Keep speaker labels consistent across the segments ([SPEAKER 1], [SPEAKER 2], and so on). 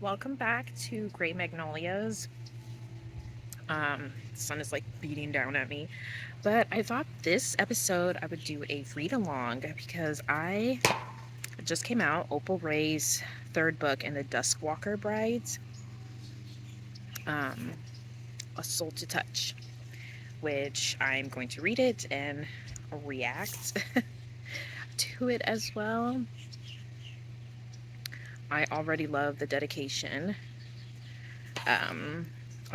[SPEAKER 1] Welcome back to Great Magnolias. The sun is like beating down at me, but I thought this episode I would do a read along because I just came out Opal Ray's third book in the Duskwalker Brides, um, A Soul to Touch, which I'm going to read it and react to it as well. I already love the dedication. I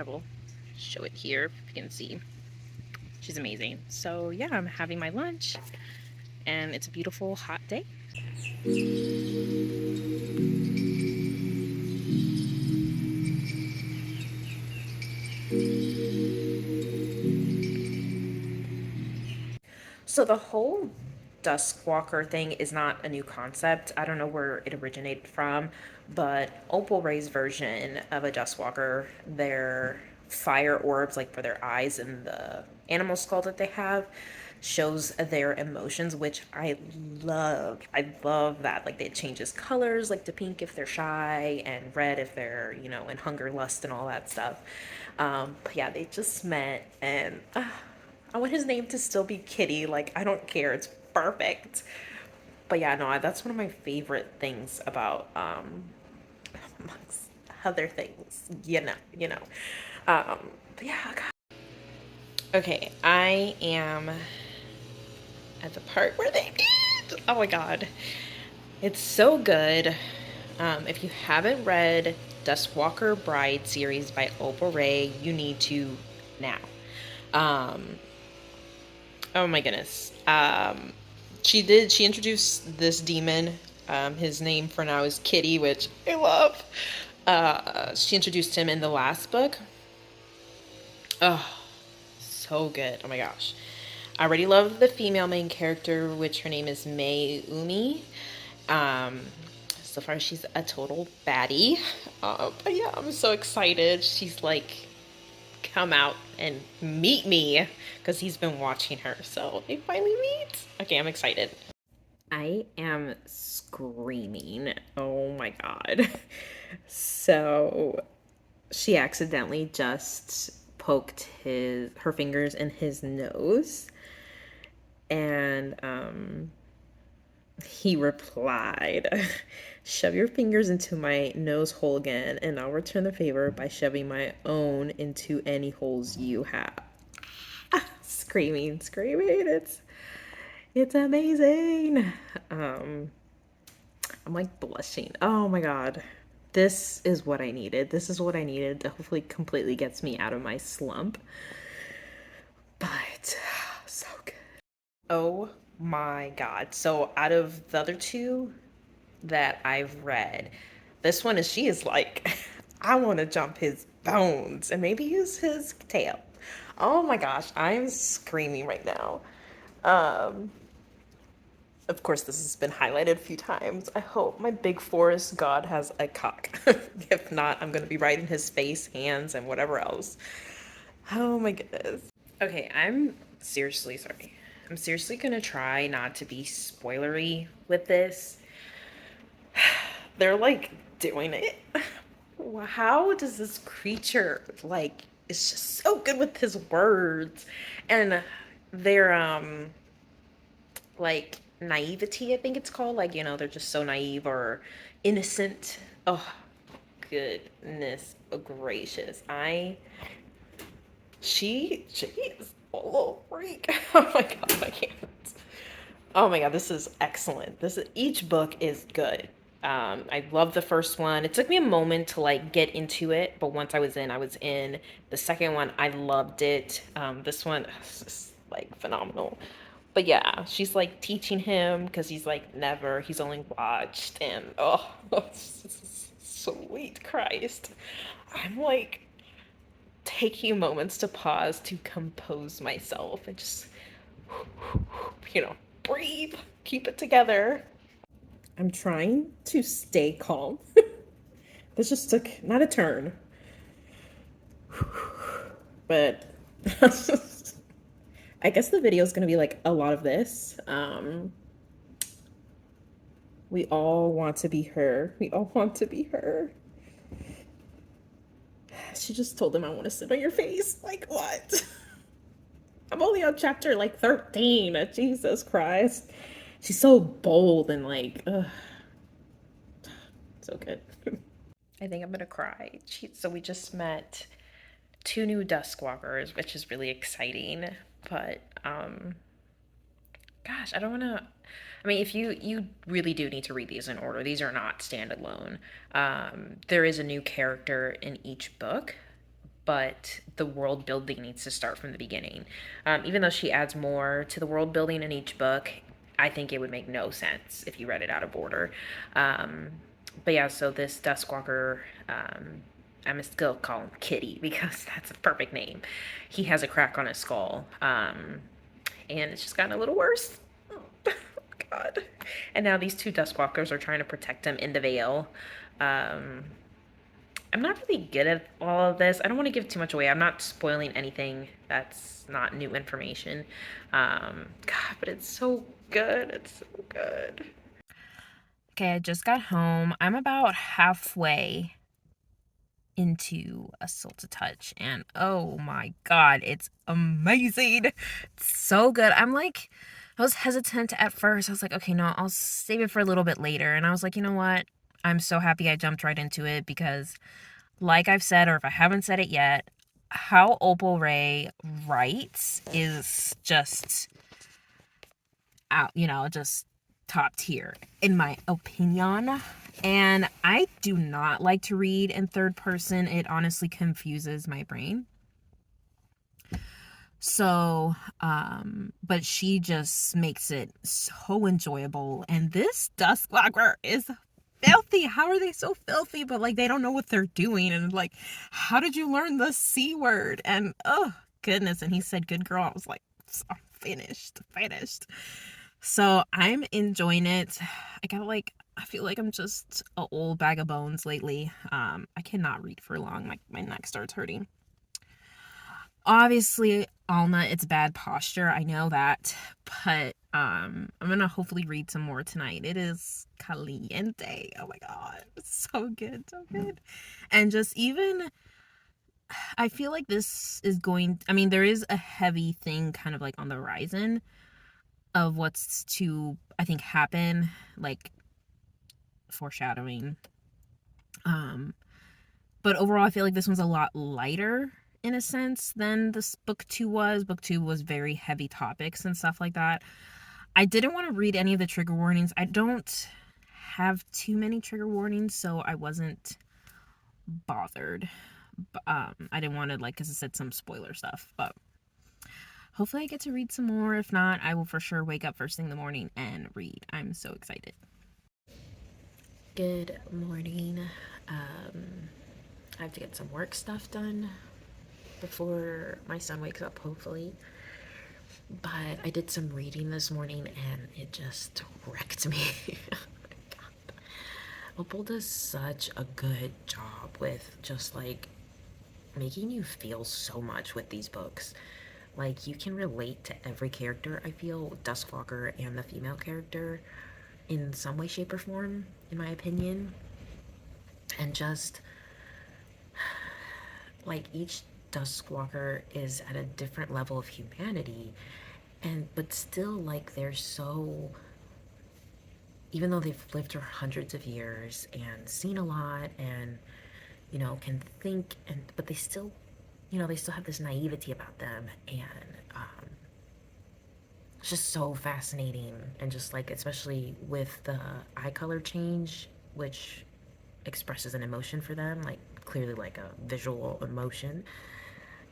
[SPEAKER 1] will show it here if you can see. She's amazing. So yeah, I'm having my lunch and it's a beautiful hot day. So the whole Duskwalker thing is not a new concept. I don't know where it originated from, but Opal Ray's version of a Duskwalker, their fire orbs, like for their eyes and the animal skull that they have, shows their emotions, which I love. I love that. Like it changes colors, like to pink if they're shy and red if they're, in hunger, lust, and all that stuff. But yeah, they just met and I want his name to still be Kitty. Like, I don't care. It's perfect. But yeah, no, that's one of my favorite things about, amongst other things, Um, but yeah, God. Okay, I am at the part where they meet. Oh my God. It's so good. If you haven't read Duskwalker Bride series by Opal Ray, you need to now. Oh my goodness. She introduced this demon. His name for now is Kitty, which I love. She introduced him in the last book. Oh, so good. Oh my gosh. I already love the female main character, which her name is May Umi. So far she's a total baddie. But yeah, I'm so excited. She's like, come out and meet me because he's been watching her. So they finally meet. Okay, I'm excited. I am screaming. Oh my God. So she accidentally just poked her fingers in his nose and he replied, shove your fingers into my nose hole again, and I'll return the favor by shoving my own into any holes you have. Screaming. It's amazing. I'm like blushing. Oh my God. This is what I needed. This is what I needed to hopefully completely gets me out of my slump. But so good. Oh my God. So out of the other two that I've read, this one is she is like, I want to jump his bones and maybe use his tail. Oh my gosh, I'm screaming right now. Um, of course, this has been highlighted a few times. I hope my big forest god has a cock. If not, I'm going to be right in his face, hands, and whatever else. Oh my goodness. Okay, I'm seriously sorry. I'm seriously going to try not to be spoilery with this. They're like doing it. How does this creature like is just so good with his words and their like naivety, I think it's called, like, they're just so naive or innocent. Oh goodness gracious. She is a little freak. Oh my God, I can't. Oh my God, this is excellent. Each book is good. I love the first one. It took me a moment to like get into it, but once I was in, I was in. The second one, I loved it. This one is just like phenomenal. But yeah, she's like teaching him because he's only watched, and oh, sweet Christ. I'm like taking moments to pause to compose myself and just, breathe, keep it together. I'm trying to stay calm. This just took not a turn, but I guess the video is going to be like a lot of this. We all want to be her. We all want to be her.
[SPEAKER 2] She just told him, I want to sit on your face. Like, what? I'm only on chapter like 13. Jesus Christ. She's so bold and like, ugh, so good.
[SPEAKER 1] I think I'm gonna cry. So we just met two new Duskwalkers, which is really exciting. But gosh, I don't want to. I mean, if you really do need to read these in order. These are not standalone. There is a new character in each book, but the world building needs to start from the beginning. Even though she adds more to the world building in each book, I think it would make no sense if you read it out of order. Um, but yeah, so this Duskwalker, I'm still call him Kitty because that's a perfect name. He has a crack on his skull, and it's just gotten a little worse. Oh, God. And now these two Duskwalkers are trying to protect him in the Vale. Um, I'm not really good at all of this. I don't want to give too much away. I'm not spoiling anything that's not new information. God, but it's so good. It's so good. Okay, I just got home. I'm about halfway into A Soul to Touch, and oh my God, it's amazing. It's so good. I was hesitant at first. I was like, okay, no, I'll save it for a little bit later. And I was like, you know what? I'm so happy I jumped right into it because, like I've said, or if I haven't said it yet, how Opal Ray writes is just out, just top tier, in my opinion. And I do not like to read in third person. It honestly confuses my brain. So, but she just makes it so enjoyable. And this Duskwalker is filthy. How are they so filthy? But like, they don't know what they're doing. And like, how did you learn the C word? And oh, goodness. And he said, good girl. I was like, finished. So I'm enjoying it. I feel like I'm just an old bag of bones lately. I cannot read for long. My neck starts hurting. Obviously, Alma, it's bad posture. I know that, but I'm gonna hopefully read some more tonight. It is caliente. Oh my God, it's so good, so good. And just even, I feel like this is going. I mean, there is a heavy thing kind of like on the horizon of what's to, I think, happen, like foreshadowing. But overall, I feel like this one's a lot lighter in a sense than this book two was. Book two was very heavy topics and stuff like that. I didn't want to read any of the trigger warnings. I don't have too many trigger warnings, so I wasn't bothered. I didn't want to, like, because it said some spoiler stuff, but hopefully I get to read some more. If not, I will for sure wake up first thing in the morning and read. I'm so excited. Good morning. I have to get some work stuff done before my son wakes up, hopefully. But I did some reading this morning and it just wrecked me. Opal does such a good job with just like making you feel so much with these books. Like, you can relate to every character, I feel, Duskwalker and the female character, in some way, shape, or form, in my opinion. And just like each Duskwalker is at a different level of humanity, and but still, like, they're so, even though they've lived for hundreds of years and seen a lot and can think, and but they still, they still have this naivety about them. And it's just so fascinating. And just like, especially with the eye color change, which expresses an emotion for them, like clearly like a visual emotion.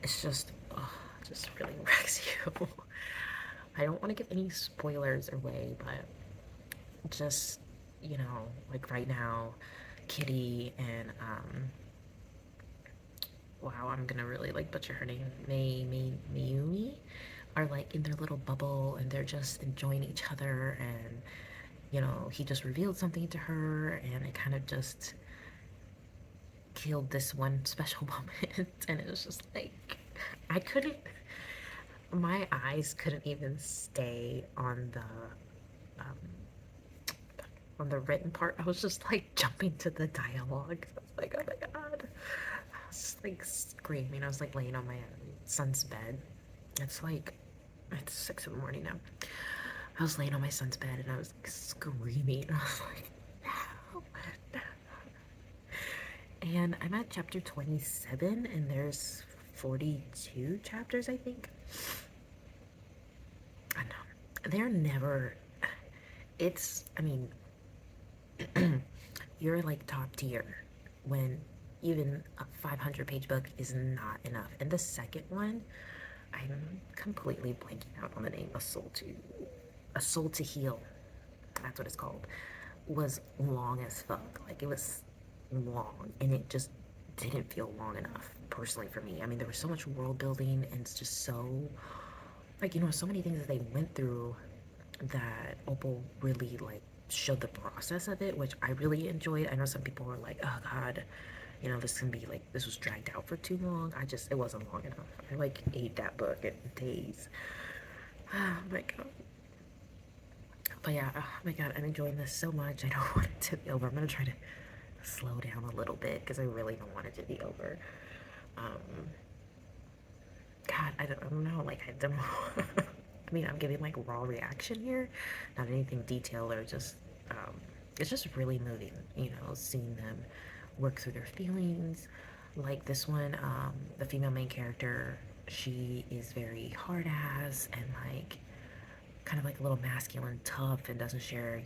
[SPEAKER 1] It's just, oh, it just really wrecks you. I don't want to give any spoilers away, but just, like right now, Kitty and wow, I'm gonna really like butcher her name, Mayumi, are like in their little bubble and they're just enjoying each other. And he just revealed something to her and it kind of just killed this one special moment. And it was just like, I couldn't, my eyes couldn't even stay on the written part. I was just like jumping to the dialogue. I was like, oh my God.
[SPEAKER 3] was like screaming. I was like laying on my son's bed. It's like, it's 6 in the morning now. I was laying on my son's bed and I was like screaming. I was like, no, no. And I'm at chapter 27 and there's 42 chapters, I think. I know. They're never, I mean, you're like top tier when even a 500-page book is not enough. And the second one, I'm completely blanking out on the name. A Soul to Heal. That's what it's called. Was long as fuck. Like it was long, and it just didn't feel long enough personally for me. I mean, there was so much world building, and it's just so like so many things that they went through that Opal really like showed the process of it, which I really enjoyed. I know some people were like, "Oh God, this can be like this was dragged out for too long." It wasn't long enough. I like ate that book in days. Oh my God. But yeah, oh my God, I'm enjoying this so much. I don't want it to be over. I'm gonna try to slow down a little bit because I really don't want it to be over. Um, God, I don't know. Like I don't know. I mean, I'm giving like raw reaction here, not anything detailed or just. It's just really moving. Seeing them work through their feelings. Like this one, the female main character, she is very hard ass and like kind of like a little masculine, tough, and doesn't share.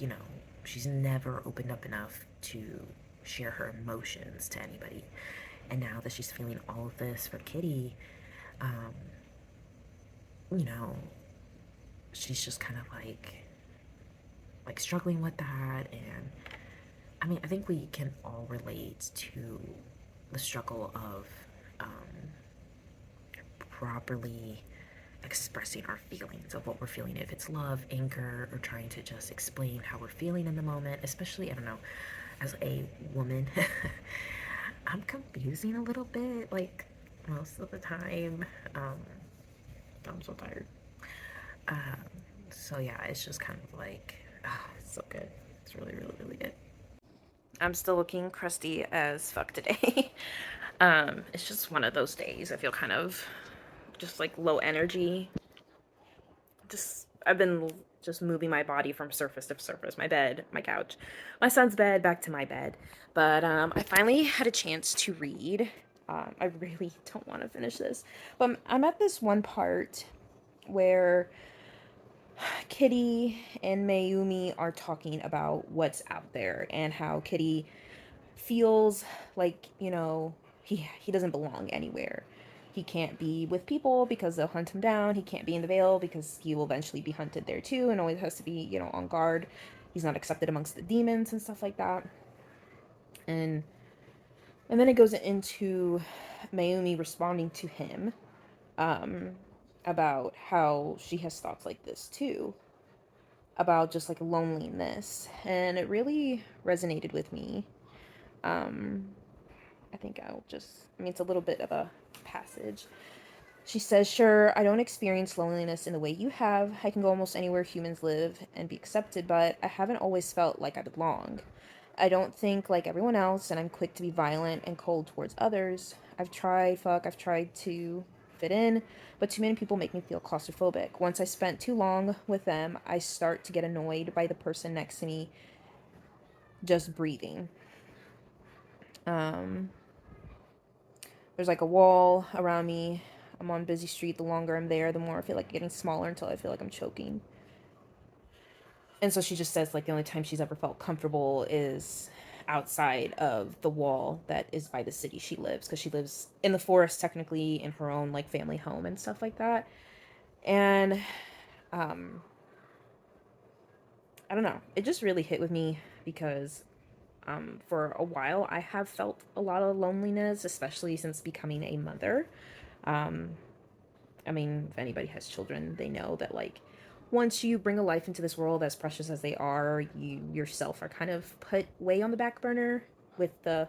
[SPEAKER 3] She's never opened up enough to share her emotions to anybody. And now that she's feeling all of this for Kitty, um, you know, she's just kind of like struggling with that. And I mean, I think we can all relate to the struggle of properly expressing our feelings of what we're feeling, if it's love, anger, or trying to just explain how we're feeling in the moment, especially, I don't know, as a woman. I'm confusing a little bit, like most of the time. I'm so tired. Um, so yeah, it's just kind of like, oh, it's so good. It's really, really, really good.
[SPEAKER 1] I'm still looking crusty as fuck today. It's just one of those days. I feel kind of just like low energy. I've been just moving my body from surface to surface, my bed, my couch, my son's bed, back to my bed. But I finally had a chance to read. I really don't want to finish this, but I'm at this one part where Kitty and Mayumi are talking about what's out there and how Kitty feels like, he doesn't belong anywhere. He can't be with people because they'll hunt him down. He can't be in the Vale because he will eventually be hunted there too and always has to be, on guard. He's not accepted amongst the demons and stuff like that. And then it goes into Mayumi responding to him um about how she has thoughts like this too, about just like loneliness, and it really resonated with me. um I think it's a little bit of a passage. She says, "Sure, I don't experience loneliness in the way you have. I can go almost anywhere humans live and be accepted, but I haven't always felt like I belong. I don't think like everyone else, and I'm quick to be violent and cold towards others. I've tried to fit in, but too many people make me feel claustrophobic. Once I spent too long with them, I start to get annoyed by the person next to me just breathing. Um, there's like a wall around me. I'm on busy street. The longer I'm there, the more I feel like getting smaller until I feel like I'm choking." And so she just says like the only time she's ever felt comfortable is outside of the wall that is by the city she lives, because she lives in the forest technically in her own like family home and stuff like that. And um I don't know, it just really hit with me because for a while I have felt a lot of loneliness, especially since becoming a mother. um I mean, if anybody has children, they know that like once you bring a life into this world as precious as they are, you yourself are kind of put way on the back burner with the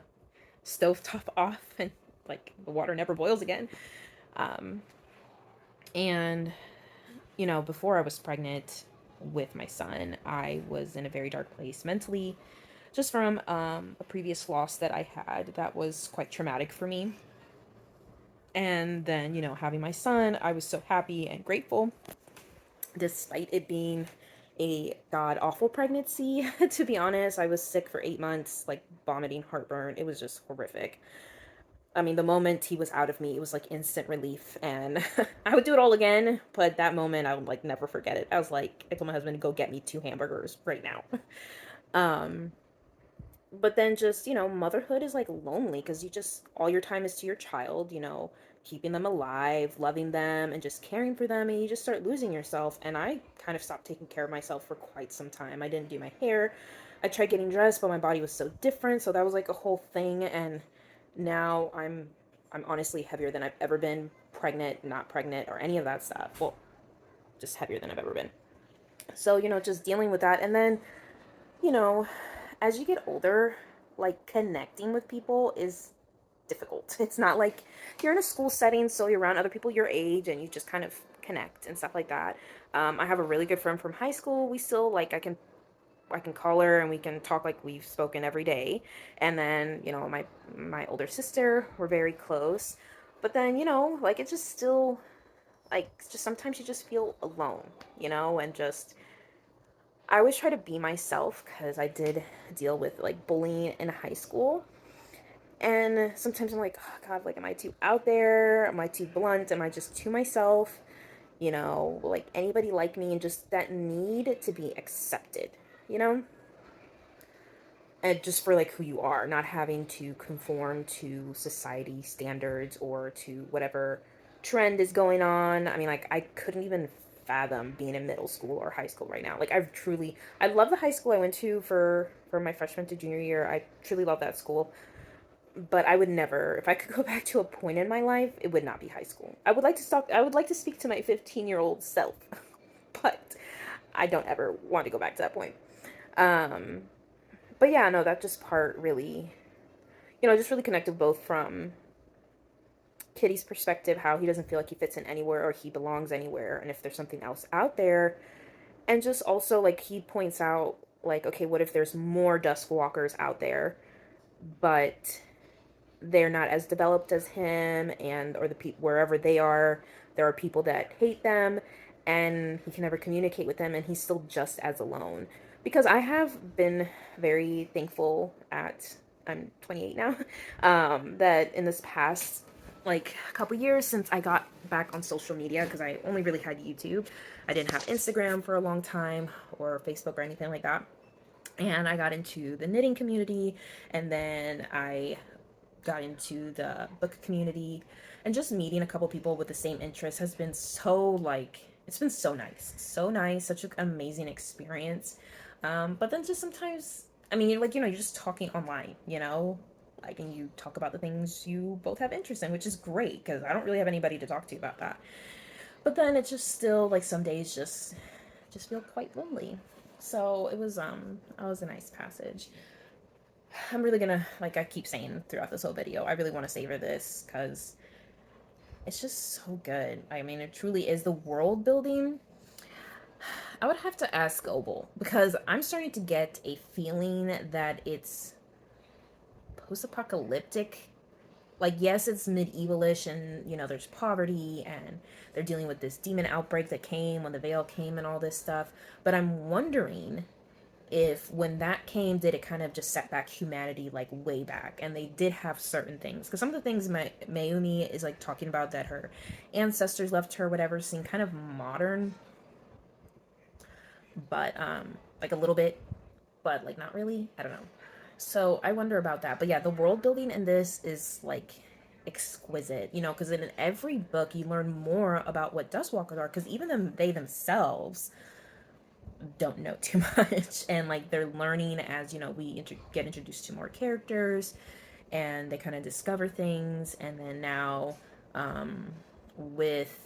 [SPEAKER 1] stovetop off and like the water never boils again. Um, and before I was pregnant with my son, I was in a very dark place mentally, just from a previous loss that I had that was quite traumatic for me. And then, having my son, I was so happy and grateful, despite it being a god awful pregnancy. To be honest, I was sick for 8 months, like vomiting, heartburn. It was just horrific. I mean, the moment he was out of me, it was like instant relief, and I would do it all again. But that moment, I would like never forget it. I was like, I told my husband to go get me 2 hamburgers right now. um, but then just, motherhood is like lonely because you just, all your time is to your child, keeping them alive, loving them, and just caring for them. And you just start losing yourself. And I kind of stopped taking care of myself for quite some time. I didn't do my hair. I tried getting dressed, but my body was so different. So that was like a whole thing. And now I'm honestly heavier than I've ever been, pregnant, not pregnant, or any of that stuff. Well, just heavier than I've ever been. So, just dealing with that. And then, you know, as you get older, like connecting with people is difficult. It's not like you're in a school setting, so you're around other people your age and you just kind of connect and stuff like that. I have a really good friend from high school. We still like I can call her and we can talk like we've spoken every day. And then, my older sister, we're very close. But then, like it's just still like just sometimes you just feel alone, and just I always try to be myself because I did deal with like bullying in high school. And sometimes I'm like, oh God, like, am I too out there? Am I too blunt? Am I just too myself? Like anybody like me, and just that need to be accepted, you know? And just for like who you are, not having to conform to society standards or to whatever trend is going on. I mean, like, I couldn't even fathom being in middle school or high school right now. Like, I love the high school I went to for my freshman to junior year. I truly love that school, but I would never, if I could go back to a point in my life, it would not be high school. I would like to speak to my 15-year-old self, but I don't ever want to go back to that point. Um, but yeah, no, that just part really, just really connected both from Kitty's perspective, how he doesn't feel like he fits in anywhere or he belongs anywhere, and if there's something else out there, and just also like he points out, like, okay, what if there's more dusk walkers out there, but they're not as developed as him, and or the people wherever they are, there are people that hate them, and he can never communicate with them, and he's still just as alone. Because I have been very thankful at I'm 28 now, that in this past like a couple years since I got back on social media, because I only really had YouTube. I didn't have Instagram for a long time or Facebook or anything like that. And I got into the knitting community, and then I got into the book community, and just meeting a couple people with the same interests has been so like it's been so nice, such an amazing experience. But then just sometimes, I mean, you're just talking online, like, and you talk about the things you both have interest in, which is great because I don't really have anybody to talk to about that. But then it's just still like some days just feel quite lonely. So it was a nice passage. I'm really gonna, like I keep saying throughout this whole video, I really want to savor this because it's just so good. I mean, it truly is the world building. I would have to ask Opal because I'm starting to get a feeling that it's post-apocalyptic. Like, yes, it's medievalish, and there's poverty, and they're dealing with this demon outbreak that came when the veil came and all this stuff. But I'm wondering if when that came, did it kind of just set back humanity like way back, and they did have certain things, because some of the things Mayumi is like talking about that her ancestors left her, whatever, seem kind of modern, but like a little bit, but like not really, I don't know. So I wonder about that. But yeah, the world building in this is like exquisite, because in every book you learn more about what Dustwalkers are, because even they themselves don't know too much, and like they're learning as we get introduced to more characters, and they kind of discover things. And then now with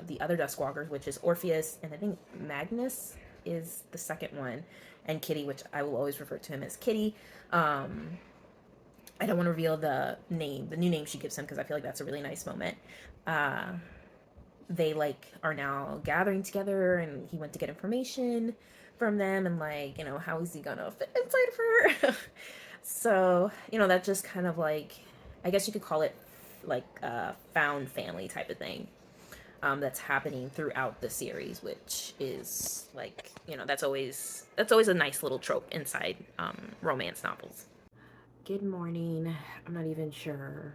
[SPEAKER 1] the other Duskwalkers, which is Orpheus, and I think Magnus is the second one, and Kitty, which I will always refer to him as Kitty. I don't want to reveal the new name she gives him, because I feel like that's a really nice moment. They like are now gathering together, and he went to get information from them, and like, how is he gonna fit inside of her? So, that just kind of like, I guess you could call it like found family type of thing that's happening throughout the series, which is like, you know, that's always a nice little trope inside romance novels.
[SPEAKER 3] Good morning. I'm not even sure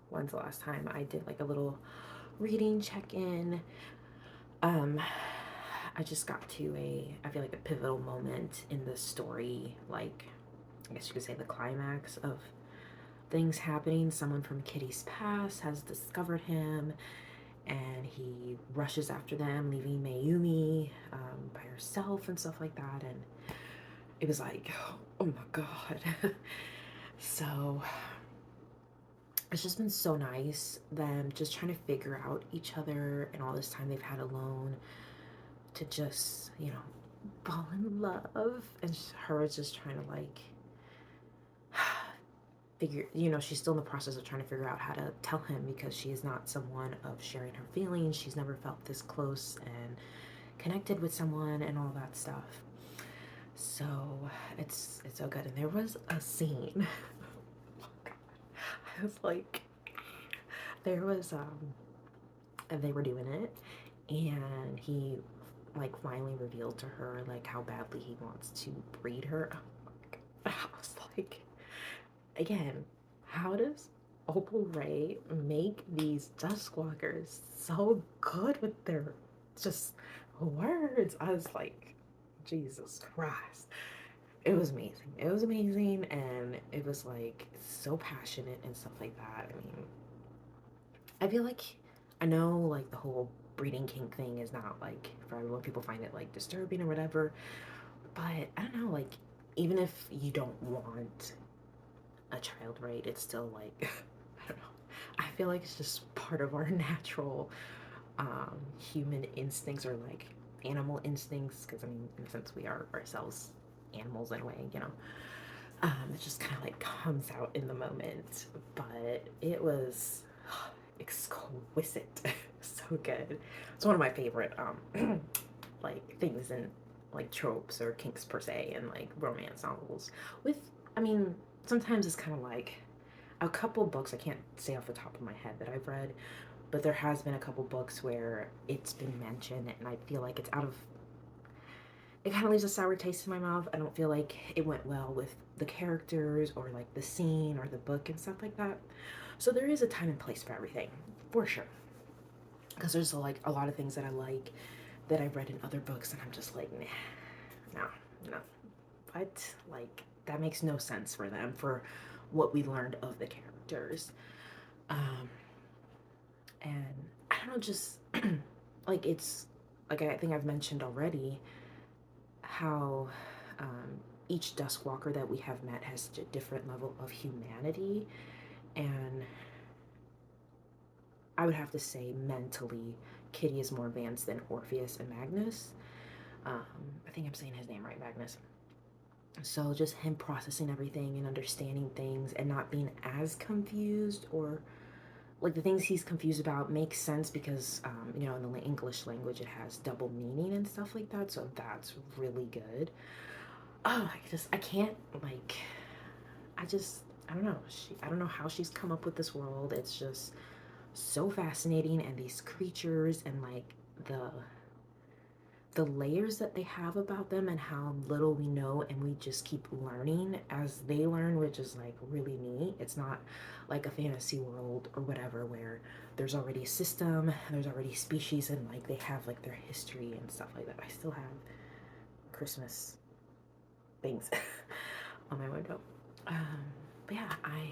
[SPEAKER 3] when's the last time I did like a little reading check-in. I just got to I feel like a pivotal moment in the story, like I guess you could say the climax of things happening. Someone from Kitty's past has discovered him, and he rushes after them, leaving Mayumi by herself and stuff like that. And it was like, oh my god. So it's just been so nice, them just trying to figure out each other and all this time they've had alone, to just, you know, fall in love. And her just trying to like figure, you know, she's still in the process of trying to figure out how to tell him, because she is not someone of sharing her feelings. She's never felt this close and connected with someone and all that stuff. So it's so good. And there was a scene I was like, there was and they were doing it, and he like finally revealed to her like how badly he wants to breed her. Oh my god. I was like, again, how does Opal Ray make these Duskwalkers so good with their just words? I was like, Jesus Christ. It was amazing. It was amazing, and it was like so passionate and stuff like that. I mean, I feel like, I know like the whole breeding kink thing is not like for everyone. People find it like disturbing or whatever, but I don't know, like even if you don't want a child, right, it's still like I don't know, I feel like it's just part of our natural human instincts, or like animal instincts, because I mean in a sense we are ourselves animals in a way, you know. It just kind of like comes out in the moment, but it was exquisite. So good. It's one of my favorite like things in like tropes or kinks per se in like romance novels. With, I mean, sometimes it's kind of like a couple books, I can't say off the top of my head, that I've read, but there has been a couple books where it's been mentioned and I feel like it's out of, it kind of leaves a sour taste in my mouth. I don't feel like it went well with the characters or like the scene or the book and stuff like that. So there is a time and place for everything, for sure. Because there's like a lot of things that I like that I've read in other books and I'm just like, nah, no. What? Like, that makes no sense for them, for what we learned of the characters. And I don't know, just like it's, like I think I've mentioned already, how each Duskwalker that we have met has a different level of humanity, and I would have to say mentally Kitty is more advanced than Orpheus and Magnus. I think I'm saying his name right, Magnus. So just him processing everything and understanding things and not being as confused, or like the things he's confused about make sense because you know, in the English language it has double meaning and stuff like that, so that's really good. Oh, I can't, like, I don't know, I don't know how she's come up with this world. It's just so fascinating, and these creatures and like the layers that they have about them, and how little we know, and we just keep learning as they learn, which is like really neat. It's not like a fantasy world or whatever where there's already a system, there's already species, and like they have like their history and stuff like that. I still have Christmas things on my window. But yeah, I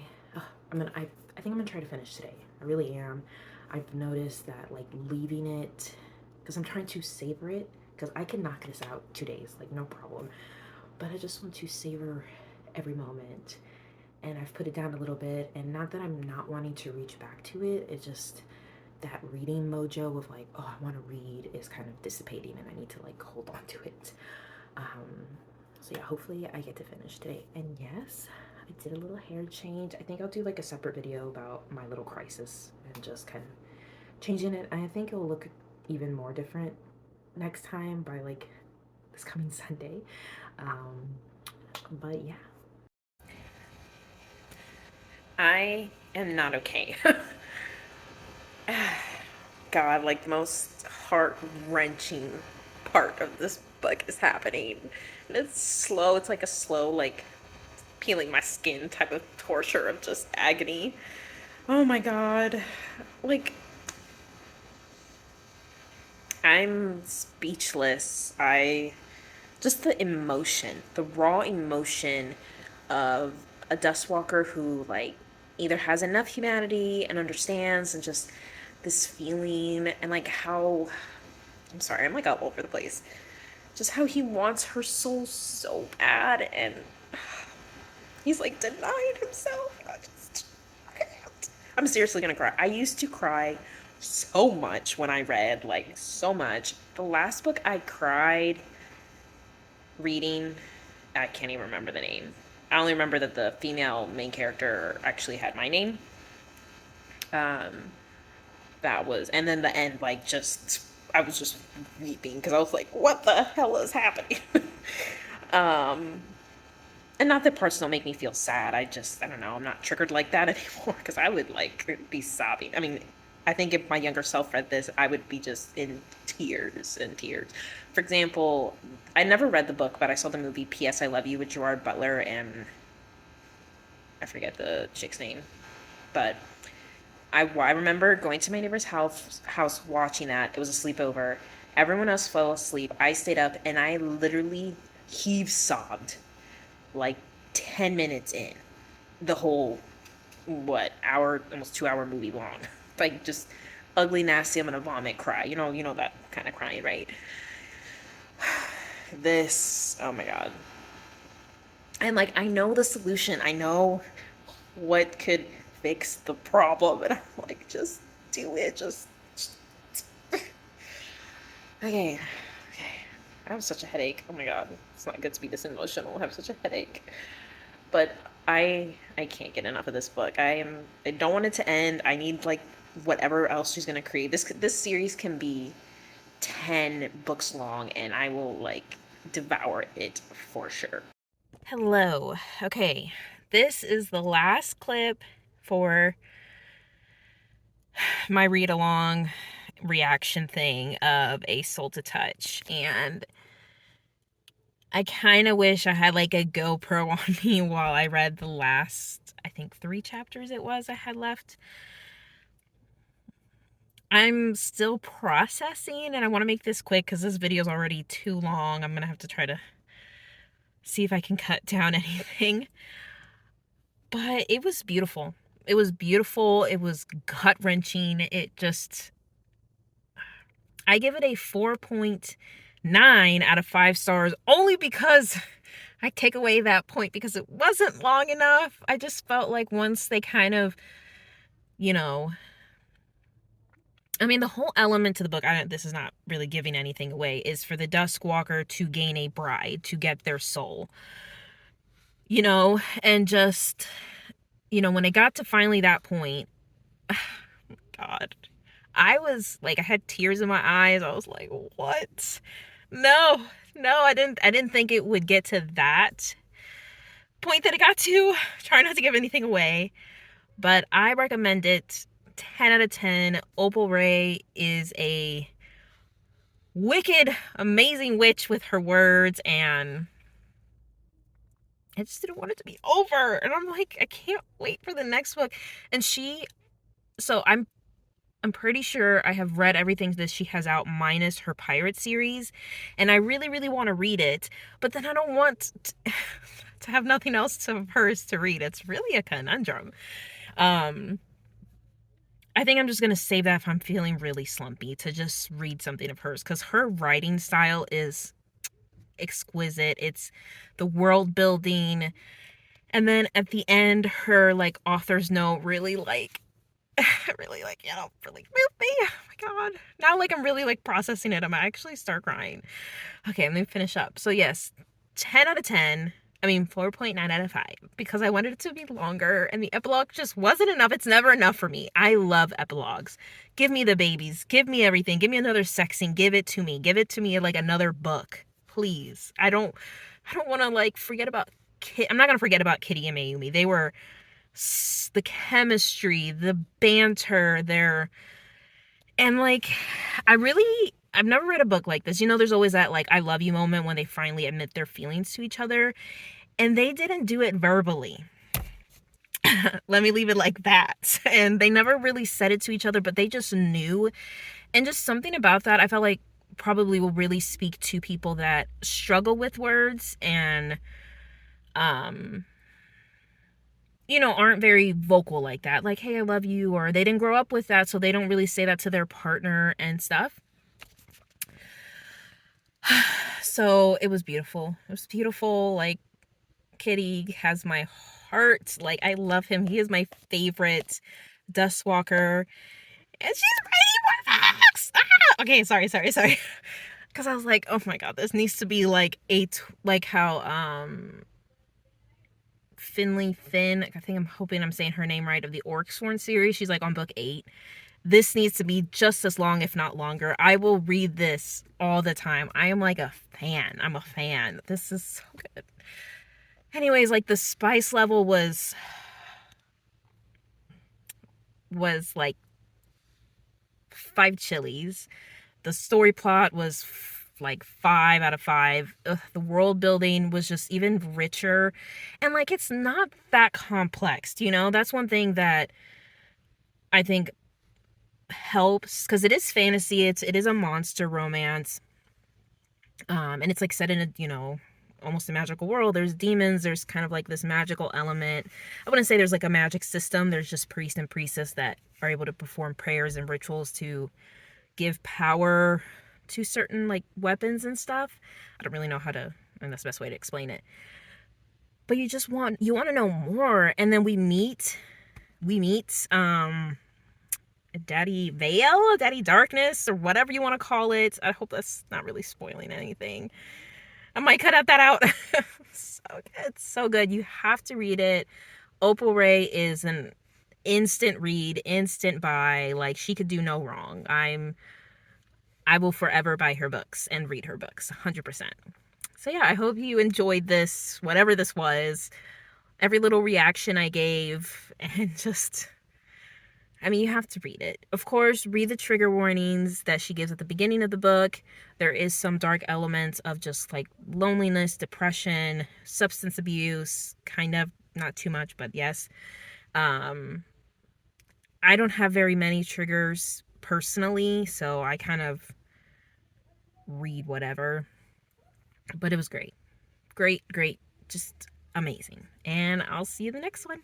[SPEAKER 3] think I'm gonna try to finish today. I really am. I've noticed that like leaving it, because I'm trying to savor it, because I can knock this out 2 days, like no problem. But I just want to savor every moment, and I've put it down a little bit. And not that I'm not wanting to reach back to it, it's just that reading mojo of like, oh, I want to read is kind of dissipating, and I need to like hold on to it. So yeah, hopefully I get to finish today. And yes, I did a little hair change. I think I'll do like a separate video about my little crisis and just kind of changing it. I think it'll look even more different next time by like this coming Sunday. But yeah.
[SPEAKER 1] I am not okay. God, like the most heart-wrenching part of this book is happening. And it's slow. It's like a slow, like peeling my skin type of torture of just agony. Oh my God. Like, I'm speechless. Just the emotion, the raw emotion of a Dustwalker who, like, either has enough humanity and understands and just this feeling and, like, how. I'm sorry, I'm like all over the place. Just how he wants her soul so bad and he's like denied himself. I can't. I'm seriously gonna cry. I used to cry so much when I read, like, so much. The last book I cried reading, I can't even remember the name. I only remember that the female main character actually had my name. Um, that was, and then the end, like, just, I was just weeping because I was like, what the hell is happening? um, and not that parts don't make me feel sad. I don't know, I'm not triggered like that anymore because I would, like, be sobbing. I mean, I think if my younger self read this, I would be just in tears and tears. For example, I never read the book, but I saw the movie P.S. I Love You with Gerard Butler and I forget the chick's name, but I remember going to my neighbor's house watching that. It was a sleepover. Everyone else fell asleep. I stayed up and I literally heave sobbed like 10 minutes in. The whole, what, hour, almost 2 hour movie long. Like, just ugly, nasty, I'm gonna vomit cry. You know that kind of crying, right? This, oh my God. And, like, I know the solution. I know what could fix the problem. And I'm like, just do it. Just. Okay. Okay. I have such a headache. Oh my God. It's not good to be this emotional. I have such a headache. But I can't get enough of this book. I don't want it to end. I need, like, whatever else she's gonna create. This series can be 10 books long and I will, like, devour it for sure.
[SPEAKER 3] Hello. Okay, this is the last clip for my read along reaction thing of A Soul to Touch, and I kind of wish I had like a GoPro on me while I read the last, I think 3 chapters it was I had left. I'm still processing and I want to make this quick because this video is already too long. I'm gonna have to try to see if I can cut down anything. But it was beautiful. It was beautiful. It was gut-wrenching. I give it a 4.9 out of 5 stars only because I take away that point because it wasn't long enough. I just felt like once they kind of, you know, I mean, the whole element to the book, this is not really giving anything away, is for the Duskwalker to gain a bride, to get their soul, and just, when it got to finally that point, God, I was like, I had tears in my eyes. I was like, what? No, I didn't think it would get to that point that it got to. Try not to give anything away, but I recommend it 10 out of 10. Opal Ray is a wicked, amazing witch with her words, and I just didn't want it to be over. And I'm like, I can't wait for the next book. And so I'm pretty sure I have read everything that she has out minus her pirate series, and I really, really want to read it, but then I don't want to have nothing else of hers to read. It's really a conundrum. I think I'm just going to save that if I'm feeling really slumpy to just read something of hers, because her writing style is exquisite. It's the world building, and then at the end, her, like, author's note really, like, really, like, really moved me. Oh my God. Now, like, I'm really, like, processing it. I'm actually start crying. Okay, let me finish up. So, yes, 10 out of 10. I mean, 4.9 out of 5, because I wanted it to be longer, and the epilogue just wasn't enough. It's never enough for me. I love epilogues. Give me the babies. Give me everything. Give me another sex scene. Give it to me. Give it to me like another book. Please. I don't want to, like, forget about I'm not going to forget about Kitty and Mayumi. They were
[SPEAKER 1] the chemistry, the banter, and like, I've never read a book like this. You know, there's always that like I love you moment when they finally admit their feelings to each other, and they didn't do it verbally. Let me leave it like that. And they never really said it to each other, but they just knew. And just something about that, I felt like probably will really speak to people that struggle with words and, um, you know, aren't very vocal like that. Like, hey, I love you, or they didn't grow up with that, so they don't really say that to their partner and stuff. So it was beautiful. It was beautiful. Like, Kitty has my heart. Like, I love him. He is my favorite Dustwalker. And she's ready for facts. Ah! Okay, sorry. Because I was like, oh my god, this needs to be like like how Finn, I think I'm hoping I'm saying her name right, of the Orcsworn series. She's like on book 8. This needs to be just as long, if not longer. I will read this all the time. I am like a fan. I'm a fan. This is so good. Anyways, like the spice level was like 5 chilies. The story plot was like 5 out of 5. Ugh, the world building was just even richer, and like it's not that complex, you know. That's one thing that I think helps, because it is fantasy. It is a monster romance, and it's like set in a, you know, almost a magical world. There's demons, there's kind of like this magical element. I wouldn't say there's like a magic system. There's just priests and priestess that are able to perform prayers and rituals to give power to certain like weapons and stuff. I don't really know how to, and that's the best way to explain it. But you want to know more. And then we meet Daddy Veil, Daddy Darkness, or whatever you want to call it. I hope that's not really spoiling anything. I might cut that out. So good. So good. You have to read it. Opal Ray is an instant read, instant buy. Like, she could do no wrong. I will forever buy her books and read her books, 100%. So yeah, I hope you enjoyed this, whatever this was, every little reaction I gave, and just, I mean, you have to read it. Of course, read the trigger warnings that she gives at the beginning of the book. There is some dark elements of just like loneliness, depression, substance abuse, kind of, not too much, but yes. I don't have very many triggers personally, so I kind of read whatever. But it was great. Great, just amazing. And I'll see you in the next one.